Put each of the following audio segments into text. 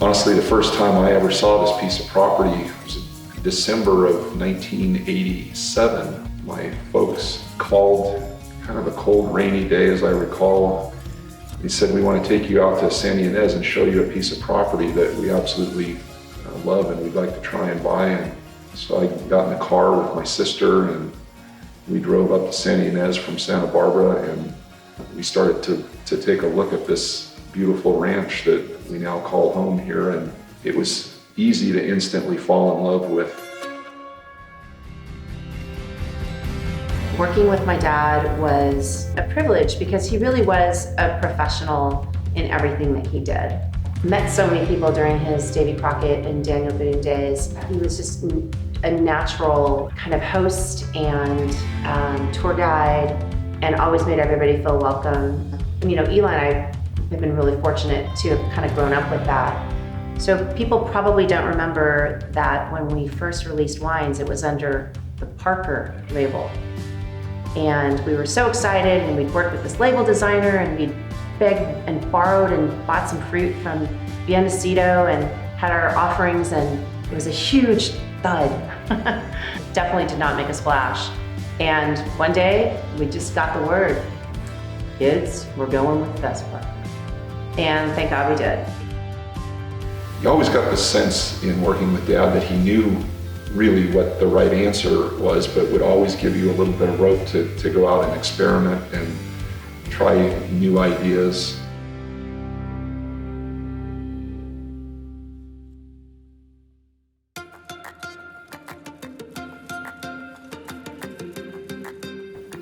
Honestly, the first time I ever saw this piece of property was in December of 1987. My folks called, kind of a cold, rainy day as I recall. They said, we want to take you out to Santa Ynez and show you a piece of property that we absolutely love and we'd like to try and buy. And so I got in the car with my sister and we drove up to Santa Ynez from Santa Barbara, and we started to take a look at this beautiful ranch that we now call home here, and it was easy to instantly fall in love with. Working with my dad was a privilege because he really was a professional in everything that he did. Met so many people during his Davy Crockett and Daniel Boone days. He was just a natural kind of host and tour guide, and always made everybody feel welcome. You know, Eli and I have been really fortunate to have kind of grown up with that. So people probably don't remember that when we first released wines, it was under the Parker label. And we were so excited, and we'd worked with this label designer, and we'd begged and borrowed and bought some fruit from Bienvenido and had our offerings, and it was a huge thud. Definitely did not make a splash. And one day we just got the word, kids, we're going with Vespa. And thank God we did. You always got the sense in working with Dad that he knew really what the right answer was, but would always give you a little bit of rope to go out and experiment and try new ideas.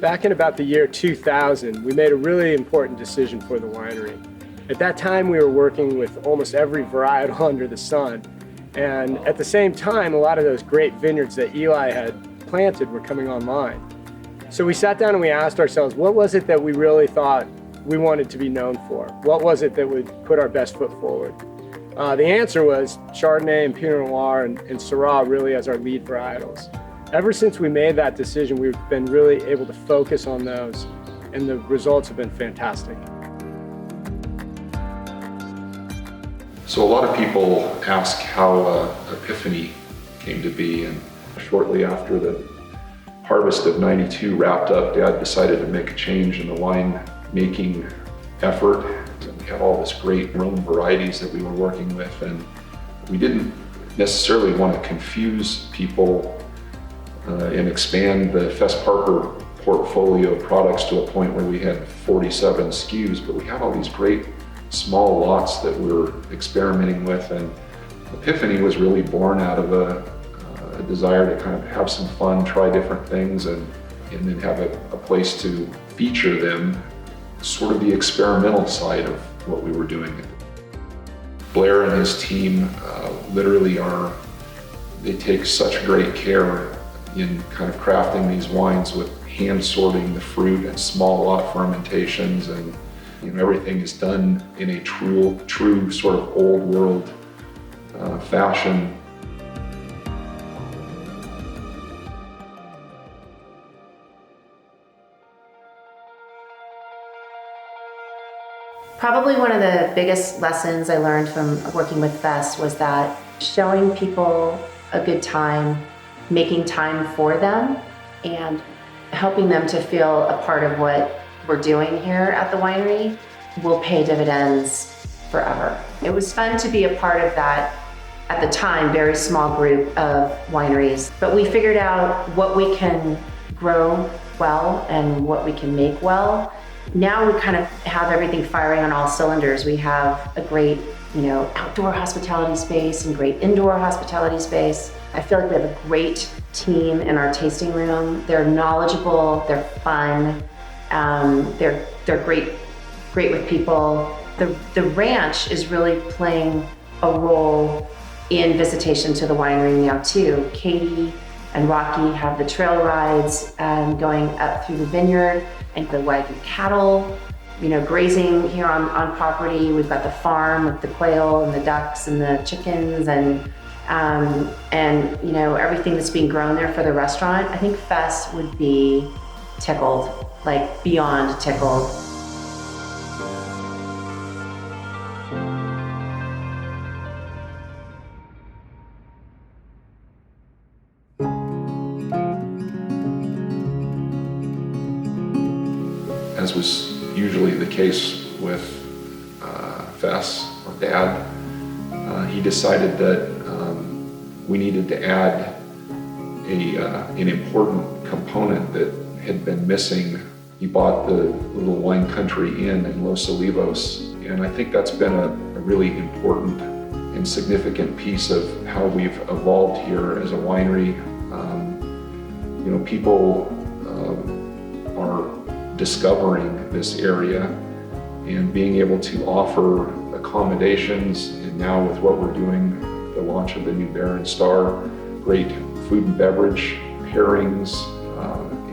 Back in about the year 2000, we made a really important decision for the winery. At that time, we were working with almost every varietal under the sun. And at the same time, a lot of those great vineyards that Eli had planted were coming online. So we sat down and we asked ourselves, what was it that we really thought we wanted to be known for? What was it that would put our best foot forward? The answer was Chardonnay and Pinot Noir and Syrah really as our lead varietals. Ever since we made that decision, we've been really able to focus on those, and the results have been fantastic. So a lot of people ask how Epiphany came to be, and shortly after the harvest of '92 wrapped up, Dad decided to make a change in the wine making effort. And we had all this great Rhone varieties that we were working with, and we didn't necessarily want to confuse people and expand the Fess Parker portfolio of products to a point where we had 47 SKUs, but we had all these great small lots that we were experimenting with, and Epiphany was really born out of a desire to kind of have some fun, try different things, and then have a place to feature them, sort of the experimental side of what we were doing. Blair and his team literally they take such great care in kind of crafting these wines with hand sorting the fruit and small lot fermentations, and everything is done in a true sort of old world fashion. Probably one of the biggest lessons I learned from working with Fess was that showing people a good time, making time for them, and helping them to feel a part of what we're doing here at the winery will pay dividends forever. It was fun to be a part of that, at the time, very small group of wineries. But we figured out what we can grow well and what we can make well. Now we kind of have everything firing on all cylinders. We have a great, outdoor hospitality space and great indoor hospitality space. I feel like we have a great team in our tasting room. They're knowledgeable, they're fun, they're great with people. The ranch is really playing a role in visitation to the winery now too. Katie and Rocky have the trail rides going up through the vineyard, and the Wagyu cattle, grazing here on property. We've got the farm with the quail and the ducks and the chickens and everything that's being grown there for the restaurant. I think Fess would be tickled, like beyond tickled. as was usually the case with Fess, or Dad, he decided that we needed to add an important component that had been missing. He bought the little wine country inn in Los Olivos, and I think that's been a really important and significant piece of how we've evolved here as a winery. People are discovering this area and being able to offer accommodations, and now with what we're doing, the launch of the new Baron Star, great food and beverage pairings,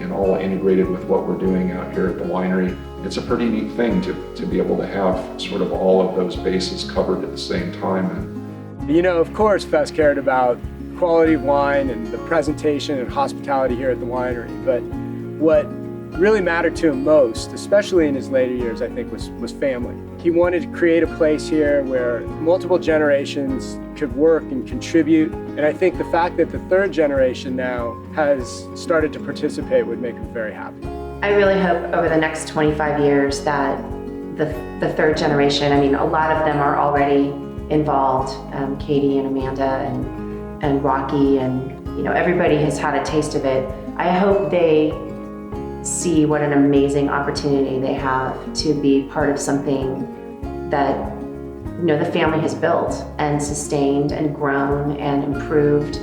and all integrated with what we're doing out here at the winery. It's a pretty neat thing to be able to have sort of all of those bases covered at the same time. Of course, Fess cared about quality of wine and the presentation and hospitality here at the winery, but what really mattered to him most, especially in his later years, I think, was family. He wanted to create a place here where multiple generations could work and contribute, and I think the fact that the third generation now has started to participate would make him very happy. I really hope over the next 25 years that the third generation, a lot of them are already involved, Katie and Amanda and Rocky, and everybody has had a taste of it. I hope they see what an amazing opportunity they have to be part of something that the family has built and sustained and grown and improved.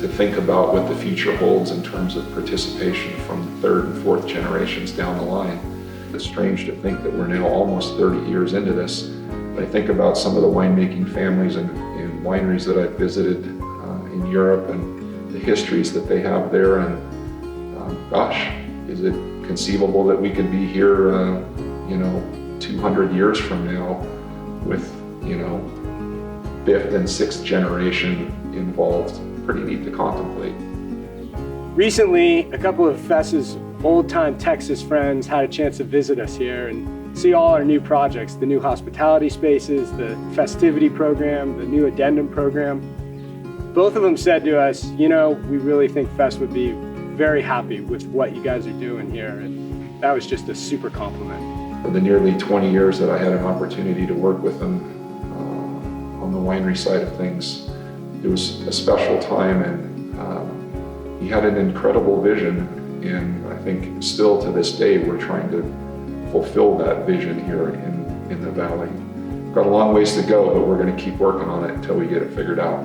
To think about what the future holds in terms of participation from the third and fourth generations down the line. It's strange to think that we're now almost 30 years into this. But I think about some of the winemaking families and wineries that I've visited in Europe and the histories that they have there, and gosh, is it conceivable that we could be here 200 years from now with fifth and sixth generation involved? Pretty neat to contemplate. Recently, a couple of Fess's old-time Texas friends had a chance to visit us here and see all our new projects, the new hospitality spaces, the festivity program, the new addendum program. Both of them said to us, we really think Fess would be very happy with what you guys are doing here, and that was just a super compliment. For the nearly 20 years that I had an opportunity to work with them on the winery side of things, it was a special time, and he had an incredible vision, and I think still to this day we're trying to fulfill that vision here in the valley. Got a long ways to go, but we're going to keep working on it until we get it figured out.